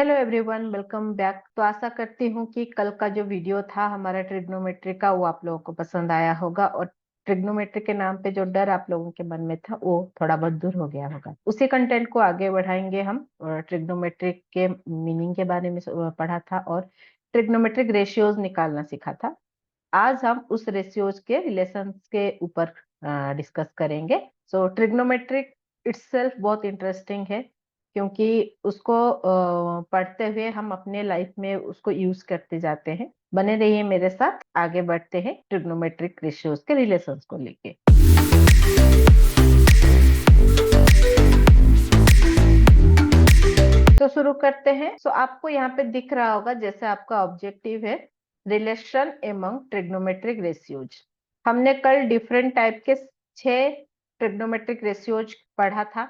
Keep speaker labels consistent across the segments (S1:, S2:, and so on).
S1: Hello everyone, welcome back. तो आशा करती हूँ कि कल का जो वीडियो था हमारा ट्रिग्नोमेट्री का वो आप लोगों को पसंद आया होगा और ट्रिग्नोमेट्री के नाम पे जो डर आप लोगों के मन में था वो थोड़ा बहुत दूर हो गया होगा। उसी कंटेंट को आगे बढ़ाएंगे हम। ट्रिग्नोमेट्री के मीनिंग के बारे में पढ़ा था और ट्रिग्नोमेट्रिक रेशियोज निकालना सीखा था। आज हम उस रेशियोज के रिलेशंस के ऊपर डिस्कस करेंगे। सो ट्रिग्नोमेट्रिक इट्सेल्फ बहुत इंटरेस्टिंग है क्योंकि उसको पढ़ते हुए हम अपने लाइफ में उसको यूज करते जाते हैं। बने रहिए मेरे साथ, आगे बढ़ते हैं ट्रिग्नोमेट्रिक रेशियोज के रिलेशंस को लेके। तो शुरू करते हैं। सो आपको यहाँ पे दिख रहा होगा जैसे आपका ऑब्जेक्टिव है रिलेशन एमंग ट्रिग्नोमेट्रिक रेशियोज। हमने कल डिफरेंट टाइप के 6 ट्रिग्नोमेट्रिक रेशियोज पढ़ा था।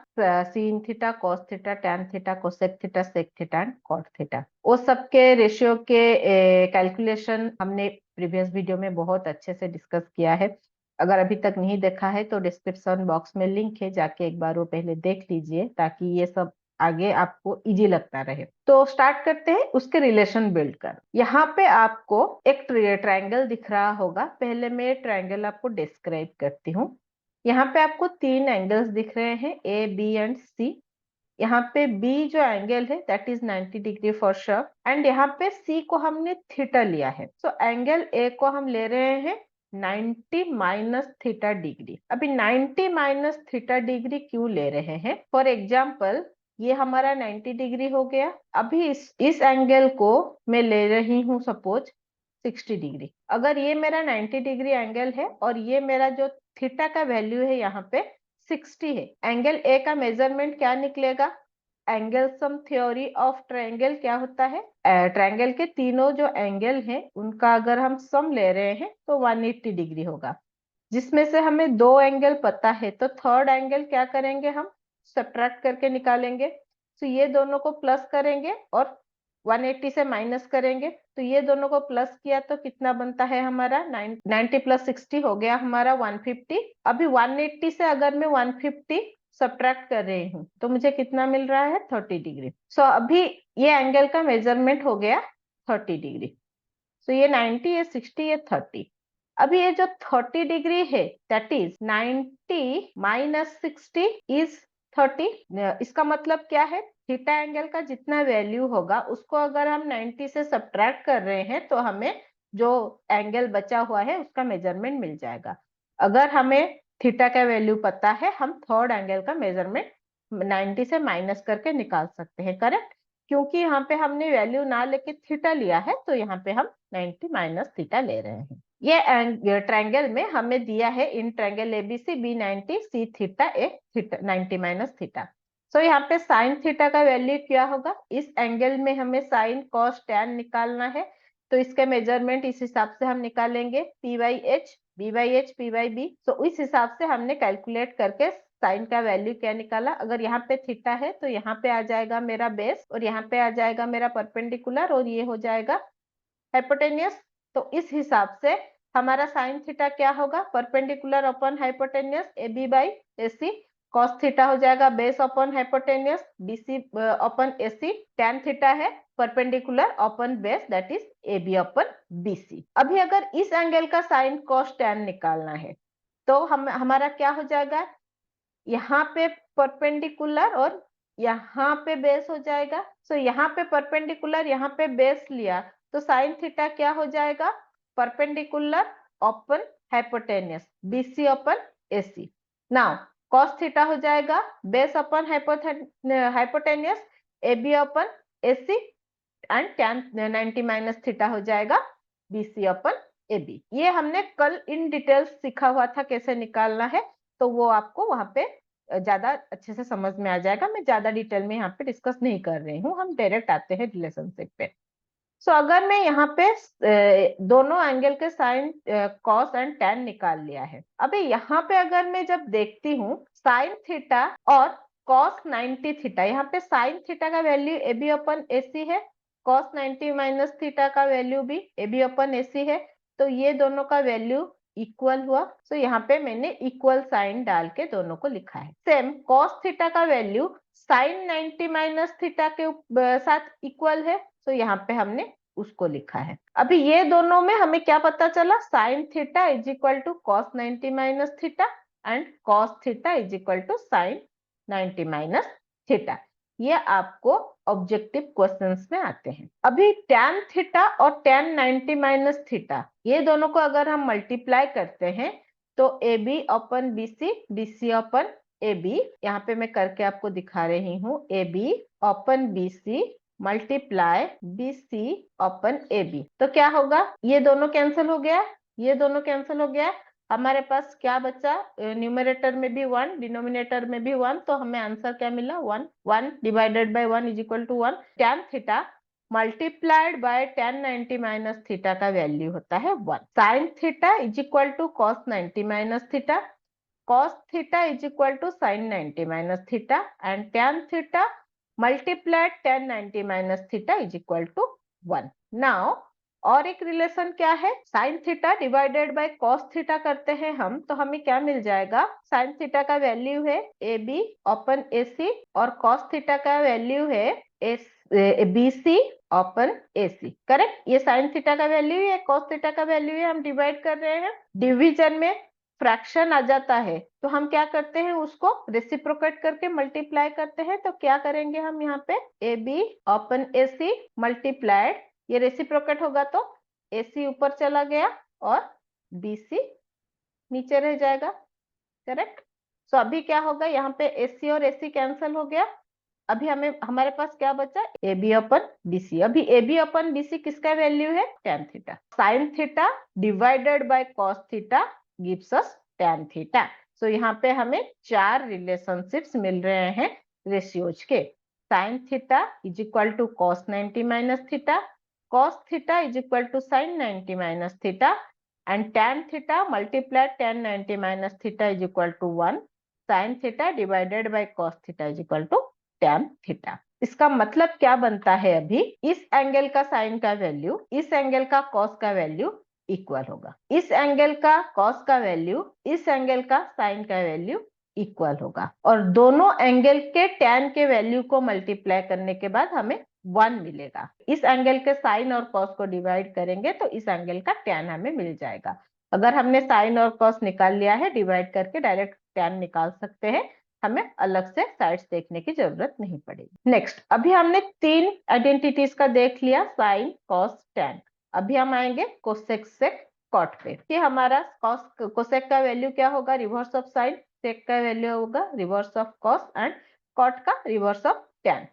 S1: Sine theta, cos theta, tan theta, cosec theta, sec theta and cot theta. वो सबके रेशियो के कैलकुलेशन हमने प्रीवियस वीडियो में बहुत अच्छे से डिस्कस किया है। अगर अभी तक नहीं देखा है तो डिस्क्रिप्शन बॉक्स में लिंक है, जाके एक बार वो पहले देख लीजिए ताकि ये सब आगे आपको इजी लगता रहे। तो स्टार्ट करते हैं उसके रिलेशन बिल्ड कर। यहाँ पे आपको एक ट्रायंगल दिख रहा होगा। पहले मैं ट्रायंगल आपको डिस्क्राइब करती हूँ। यहाँ पे आपको 3 एंगल्स दिख रहे हैं, ए बी एंड सी। यहाँ पे बी जो एंगल है that is 90 degree for sure and यहाँ पे सी को हमने थीटा लिया है। सो एंगल ए को हम ले रहे हैं 90 माइनस थीटा डिग्री। अभी 90 माइनस थीटा डिग्री क्यों ले रहे हैं? फॉर एग्जाम्पल ये हमारा 90 डिग्री हो गया। अभी इस एंगल को मैं ले रही हूँ सपोज 60 डिग्री। अगर ये मेरा 90 डिग्री एंगल है और ये मेरा जो थीटा का वैल्यू है यहाँ पे 60 है, एंगल ए का मेजरमेंट क्या निकलेगा? Angle sum theory of triangle क्या होता है? ट्रायंगल के तीनों जो एंगल हैं उनका अगर हम सम ले रहे हैं तो 180 डिग्री होगा। जिसमें से हमें 2 एंगल पता है तो थर्ड एंगल क्या करेंगे? हम सब्ट्रैक्ट करके निकालेंगे। तो ये दोनों को प्लस करेंगे और 180 से माइनस करेंगे। तो ये दोनों को प्लस किया तो कितना बनता है हमारा? 90 प्लस 60 हो गया हमारा 150। अभी 180 से अगर मैं 150 सब्ट्रैक्ट कर रही हूँ तो मुझे कितना मिल रहा है? 30 डिग्री। सो अभी ये एंगल का मेजरमेंट हो गया 30 डिग्री। सो ये 90, ये 60, ये 30। अभी ये जो 30 डिग्री है दैट इज 90 माइनस 60 इज 30। इसका मतलब क्या है? थीटा एंगल का जितना वैल्यू होगा उसको अगर हम 90 से सब्ट्रैक्ट कर रहे हैं तो हमें जो एंगल बचा हुआ है उसका मेजरमेंट मिल जाएगा। अगर हमें थीटा का वैल्यू पता है हम थर्ड एंगल का मेजरमेंट 90 से माइनस करके निकाल सकते हैं। करेक्ट? क्योंकि यहाँ पे हमने वैल्यू ना लेके थीटा लिया है तो यहाँ पे हम 90 माइनस थीटा ले रहे हैं। ये ट्रायंगल में हमें दिया है in triangle ABC B 90 C theta A theta 90 minus theta. So यहाँ पे साइन थीटा का वैल्यू क्या होगा? इस एंगल में हमें साइन कॉस टैन निकालना है तो इसके मेजरमेंट इस हिसाब से हम निकालेंगे P by H, B by H, P by B. तो इस हिसाब से हमने कैलकुलेट करके साइन का वैल्यू क्या निकाला। अगर यहाँ पे थीटा है तो यहाँ पे आ जाएगा मेरा बेस और यहाँ पे आ जाएगा मेरा परपेंडिकुलर और ये हो जाएगा हाइपोटेनियस। तो इस हिसाब से हमारा साइन थीटा क्या होगा? Perpendicular upon hypotenuse A B by A C. Cos theta हो जाएगा base upon hypotenuse B C upon A C. Tan theta है perpendicular upon base that is A B upon B C. अभी अगर इस angle का sine cos tan निकालना है तो हमारा क्या हो जाएगा? यहाँ पे परपेंडिकुलर और यहाँ पे बेस हो जाएगा। सो यहाँ पे परपेंडिकुलर, यहाँ पे बेस लिया तो साइन थीटा क्या हो जाएगा? Perpendicular upon hypotenuse BC upon AC. Now cos theta हो जाएगा base upon hypotenuse AB upon AC and tan 90 minus theta हो जाएगा बीसी अपन एबी। ये हमने कल इन डिटेल्स सीखा हुआ था कैसे निकालना है, तो वो आपको वहां पे ज्यादा अच्छे से समझ में आ जाएगा। मैं ज्यादा डिटेल में यहाँ पे डिस्कस नहीं कर रही हूँ, हम डायरेक्ट आते हैं रिलेशनशिप पे। सो अगर मैं यहाँ पे दोनों एंगल के साइन कॉस एंड टैन निकाल लिया है। अभी यहाँ पे अगर मैं जब देखती हूँ साइन थीटा और कॉस 90 थीटा, यहाँ पे साइन थीटा का वैल्यू ए बी अपन ए सी है, कॉस 90 माइनस थीटा का वैल्यू भी ए बी अपन ए सी है। तो ये दोनों का वैल्यू इक्वल हुआ। तो यहाँ पे मैंने इक्वल साइन डाल के दोनों को लिखा है। सेम कॉस थीटा का वैल्यू साइन 90 माइनस थीटा के साथ इक्वल है, तो यहाँ पे हमने उसको लिखा है। अभी ये दोनों में हमें क्या पता चला, sine theta is equal to cos 90 minus theta and cos theta is equal to sine 90 minus theta. ये आपको ऑब्जेक्टिव क्वेश्चंस में आते हैं। अभी tan थीटा और tan 90 माइनस थीटा, ये दोनों को अगर हम मल्टीप्लाई करते हैं तो AB अपन BC, BC अपन AB, यहाँ पे मैं करके आपको दिखा रही हूँ, AB upon BC multiply BC अपन AB, तो क्या होगा, ये दोनों कैंसिल हो गया, ये दोनों कैंसिल हो गया, हमारे पास क्या बचा, न्यूमरेटर में भी 1, डिनोमिनेटर में भी 1, तो हमें आंसर क्या मिला, 1। 1 divided by 1 is equal to 1। tan theta multiplied by tan 90 minus theta का वैल्यू होता है 1। sin theta is equal to cos 90 minus theta, cos theta is equal to sin 90 minus theta and tan theta multiplied tan 90 minus theta is equal to 1। Now और एक relation क्या है, sine theta divided by cos theta करते हैं हम, तो हमें क्या मिल जाएगा, साइन थीटा का वैल्यू है AB अपन AC और कॉस थीटा का वैल्यू है BC अपन AC। करेक्ट, ये साइन थीटा का वैल्यू है, कॉस थीटा का वैल्यू है, हम डिवाइड कर रहे हैं। डिवीजन में फ्रैक्शन आ जाता है तो हम क्या करते हैं, उसको रेसिप्रोकेट करके मल्टीप्लाई करते हैं। तो क्या करेंगे हम यहाँ पे, AB अपन AC मल्टीप्लाइड, ये रेसिप्रोकेट होगा तो AC ऊपर चला गया और BC नीचे रह जाएगा। करेक्ट, तो अभी क्या होगा, यहाँ पे AC और AC कैंसिल हो गया, अभी हमारे पास क्या बचा, AB अपन BC। अभी AB अपन BC किसका वैल्यू है, tan theta. sin theta divided by cos theta gives us tan theta. So यहाँ पे हमें 4 रिलेशनशिप्स मिल रहे हैं रेशियोज के। sin theta is equal to cos 90 minus theta, cos theta is equal to sin 90 minus theta and tan theta multiplied tan 90 minus theta is equal to 1, sin theta divided by cos theta is equal to tan theta. इसका मतलब क्या बनता है, अभी इस angle का sign का value इस एंगल का कॉस का वैल्यू इक्वल होगा, इस एंगल का कॉस का वैल्यू इस एंगल का साइन का वैल्यू इक्वल होगा, और दोनों एंगल के tan के वैल्यू को मल्टीप्लाई करने के बाद हमें 1 मिलेगा। इस एंगल के साइन और कॉस को डिवाइड करेंगे तो इस एंगल का tan हमें मिल जाएगा। अगर हमने साइन और कॉस निकाल लिया है, डिवाइड करके डायरेक्ट tan निकाल सकते हैं, हमें अलग से साइड्स देखने की जरूरत नहीं पड़ेगी। नेक्स्ट, अभी हमने 3 आइडेंटिटीज का देख लिया, साइन कॉस टैन। अभी हम आएंगे कोसेक सेक कॉट पे, कि हमारा कोसेक का वैल्यू क्या होगा, रिवर्स ऑफ साइन, सेक का वैल्यू होगा reverse of cos and cot का रिवर्स ऑफ टैन।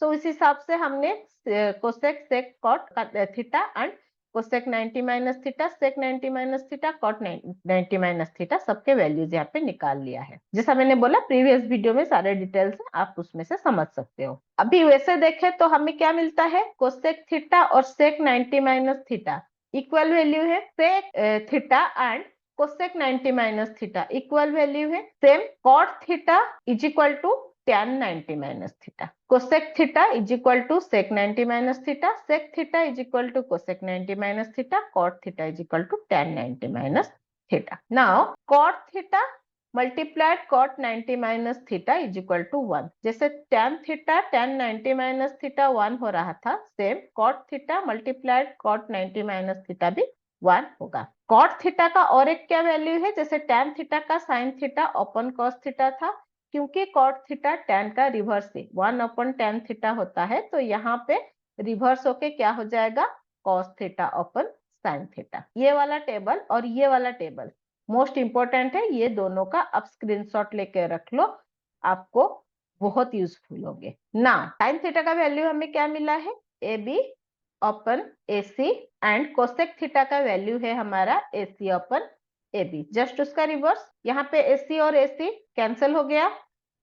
S1: सो इस हिसाब से हमने cosec sec cot theta and cosec 90 minus theta, sec 90 minus theta, cot 90 minus theta, सबके वैल्यूज यहाँ पे निकाल लिया है। जैसा मैंने बोला प्रीवियस वीडियो में सारे डिटेल्स आप उसमें से समझ सकते हो। अभी वैसे देखें तो हमें क्या मिलता है, कोसेक थीटा और sec 90 minus theta equal value है, sec theta and cosec 90 minus theta equal value है। Same cot theta is equal to tan 90 minus theta, cosec theta is equal to sec 90 minus theta, sec theta is equal to cosec 90 minus theta, cot theta is equal to tan 90 minus theta. Now cot theta multiplied cot 90 minus theta is equal to 1। जैसे tan theta tan 90 minus theta 1 हो रहा था, same cot theta multiplied cot 90 minus theta भी 1 होगा। Cot theta का और एक क्या वैल्यू है, जैसे tan थीटा का साइन थीटा अपन कॉस थीटा था, क्योंकि कॉट थीटा टैन का रिवर्स है, 1 अपन टैन थीटा होता है, तो यहाँ पे रिवर्स होके क्या हो जाएगा, कॉस थीटा अपन साइन थीटा। ये वाला टेबल और ये वाला टेबल मोस्ट इंपोर्टेंट है, ये दोनों का आप स्क्रीनशॉट लेके रख लो, आपको बहुत यूजफुल होंगे ना। साइन थीटा का वैल्यू हमें क्या मिला है, AB upon AC and cosec theta का वैल्यू है हमारा AC अपन AB, जस्ट उसका रिवर्स। यहाँ पे AC और AC कैंसिल हो गया,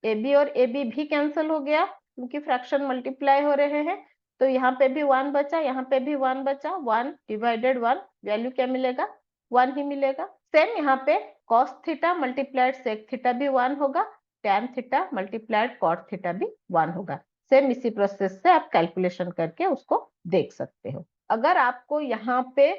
S1: AB और AB भी कैंसिल हो गया क्योंकि फ्रैक्शन मल्टीप्लाई हो रहे हैं, तो यहाँ पे भी 1 बचा, यहाँ पे भी 1 बचा, 1 डिवाइडेड 1 वैल्यू क्या मिलेगा, 1 ही मिलेगा। सेम यहाँ पे cos theta multiplied sec theta भी 1 होगा, tan theta multiplied cot theta भी 1 होगा। सेम इसी प्रोसेस से आप कैलकुलेशन करके उसको देख सकते हो। अगर आपको यहाँ पे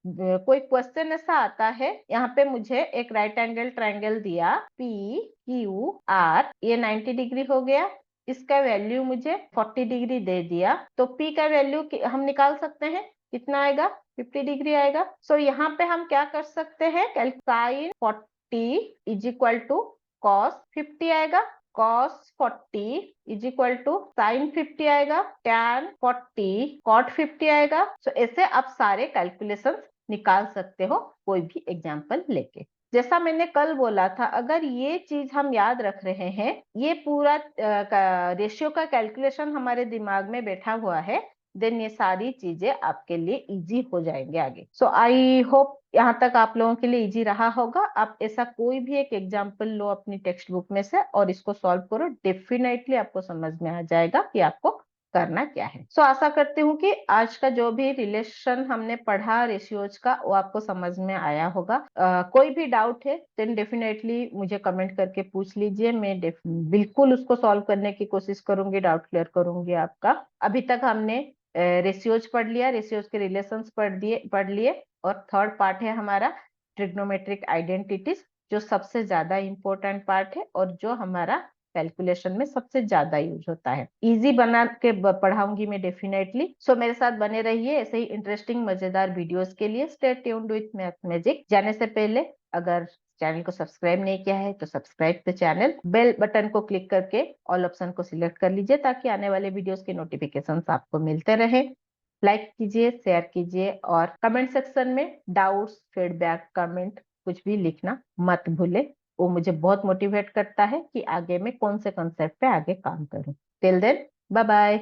S1: कोई क्वेश्चन ऐसा आता है, यहाँ पे मुझे एक राइट एंगल ट्रायंगल दिया पी क्यू आर, ये 90 डिग्री हो गया, इसका वैल्यू मुझे 40 डिग्री दे दिया, तो P का वैल्यू हम निकाल सकते हैं, कितना आएगा, 50 डिग्री आएगा। सो यहाँ पे हम क्या कर सकते हैं, sine 40 is equal to cos 50 आएगा, cos 40 is equal to sine 50 आएगा, tan 40 cot 50 आएगा। सो ऐसे आप सारे कैलकुलेशंस निकाल सकते हो कोई भी एग्जाम्पल लेके। जैसा मैंने कल बोला था, अगर ये चीज हम याद रख रहे हैं, ये पूरा रेशियो का कैलकुलेशन हमारे दिमाग में बैठा हुआ है, देन ये सारी चीजें आपके लिए इजी हो जाएंगे आगे। सो आई होप यहाँ तक आप लोगों के लिए इजी रहा होगा। आप ऐसा कोई भी एक एग्जाम्पल लो अपनी टेक्स्ट बुक में से और इसको सॉल्व करो, डेफिनेटली आपको समझ में आ जाएगा कि आपको करना क्या है। सो आशा करती हूँ कि आज का जो भी रिलेशन हमने पढ़ा रेशियोज का, वो आपको समझ में आया होगा। कोई भी डाउट है देन डेफिनेटली मुझे कमेंट करके पूछ लीजिए, मैं बिल्कुल उसको सॉल्व करने की कोशिश करूंगी, डाउट क्लियर करूंगी आपका। अभी तक हमने रेशियोज पढ़ लिया, रेशियोज के रिलेशंस पढ़ लिए और थर्ड पार्ट है हमारा ट्रिग्नोमेट्रिक आइडेंटिटीज, जो सबसे ज्यादा इंपॉर्टेंट पार्ट है और जो हमारा कैलकुलेशन में सबसे ज्यादा यूज होता है। इजी बना के पढ़ाऊंगी मैं डेफिनेटली। सो मेरे साथ बने रहिए ऐसे ही इंटरेस्टिंग मजेदार वीडियोस के लिए। Stay tuned with math magic. जाने से पहले अगर चैनल को सब्सक्राइब नहीं किया है तो subscribe the channel, bell button को क्लिक करके ऑल ऑप्शन को सिलेक्ट कर लीजिए ताकि आने वाले वीडियोस के नोटिफिकेशंस आपको मिलते रहे। लाइक कीजिए, शेयर कीजिए और कमेंट सेक्शन में डाउट्स, फीडबैक, कमेंट कुछ भी लिखना मत भूले। वो मुझे बहुत मोटिवेट करता है कि आगे मैं कौन से कॉन्सेप्ट पे आगे काम करूं। Till then, bye bye.